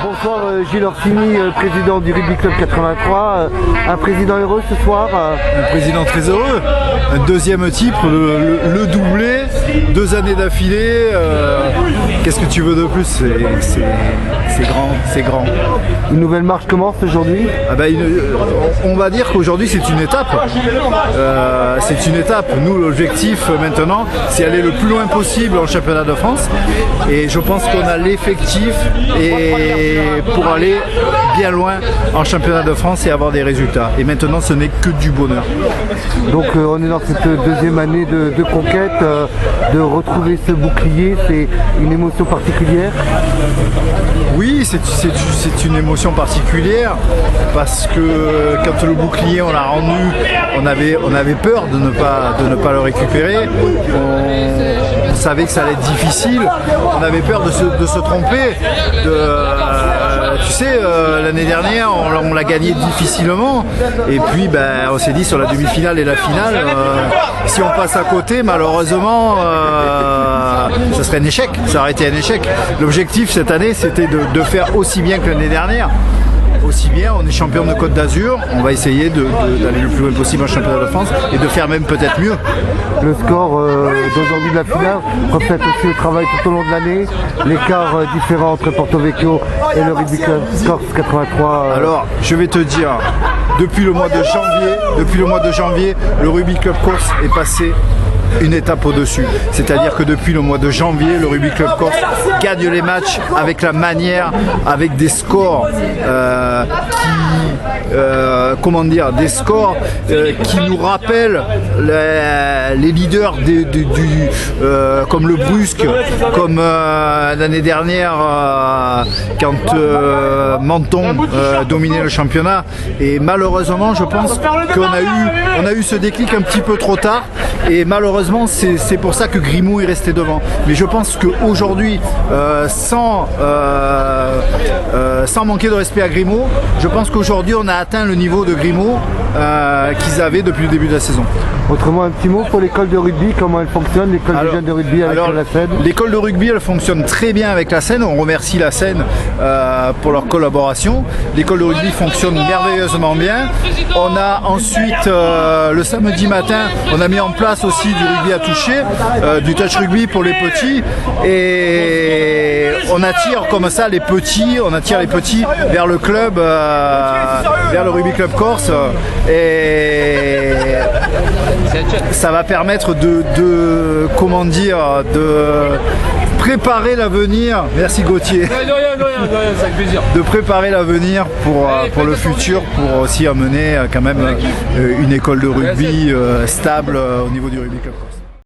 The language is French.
Bonsoir Gilles Orsini, président du Rugby Club 83. Un président heureux ce soir. Un président très heureux. Un deuxième titre, le doublé, 2 années d'affilée. Qu'est-ce que tu veux de plus? C'est grand, c'est grand. Une nouvelle marche commence aujourd'hui. On va dire qu'aujourd'hui c'est une étape. C'est une étape. Nous, l'objectif maintenant, c'est aller le plus loin possible en championnat de France. Et je pense qu'on a l'effectif pour aller bien loin en championnat de France et avoir des résultats. Et maintenant, ce n'est que du bonheur. Donc on est dans cette deuxième année de conquête, de retrouver ce bouclier, c'est une émotion particulière. Oui, c'est une émotion particulière parce que quand le bouclier on l'a rendu, on avait peur de ne pas le récupérer. On savait que ça allait être difficile. On avait peur de se tromper. Tu sais, l'année dernière, on l'a gagné difficilement. Et puis, on s'est dit sur la demi-finale et la finale, si on passe à côté, malheureusement, ça serait un échec. Ça aurait été un échec. L'objectif cette année, c'était de faire aussi bien que l'année dernière. Aussi bien, on est champion de Côte d'Azur, on va essayer d'aller le plus loin possible en championnat de France et de faire même peut-être mieux. Le score d'aujourd'hui de la finale reflète aussi le travail tout au long de l'année, l'écart différent entre Porto Vecchio et le Rugby Club Corse 83. Alors, je vais te dire, depuis le mois de janvier, le Rugby Club Corse est passé une étape au-dessus. C'est-à-dire que depuis le mois de janvier, le Rugby Club Corse gagne les matchs avec la manière, avec des scores qui nous rappellent les leaders comme le Brusque, comme l'année dernière quand Menton dominait le championnat. Et malheureusement, je pense qu'on a eu ce déclic un petit peu trop tard. Et malheureusement, c'est pour ça que Grimaud est resté devant. Mais je pense qu'aujourd'hui, sans manquer de respect à Grimaud, je pense qu'aujourd'hui on a atteint le niveau de Grimaud qu'ils avaient depuis le début de la saison. Autrement, un petit mot pour l'école de rugby, comment elle fonctionne, l'école des jeunes de rugby avec la Seine? L'école de rugby, elle fonctionne très bien avec la Seine. On remercie la Seine pour leur collaboration. L'école de rugby fonctionne merveilleusement bien. On a ensuite, le samedi matin, on a mis en place aussi du rugby à toucher, du touch rugby pour les petits. Et on attire comme ça les petits, vers le club, vers le Rugby Club Corse. Et ça va permettre de préparer l'avenir. Merci Gauthier. De préparer l'avenir pour le futur, pour aussi amener quand même une école de rugby stable au niveau du Rugby Club Corse.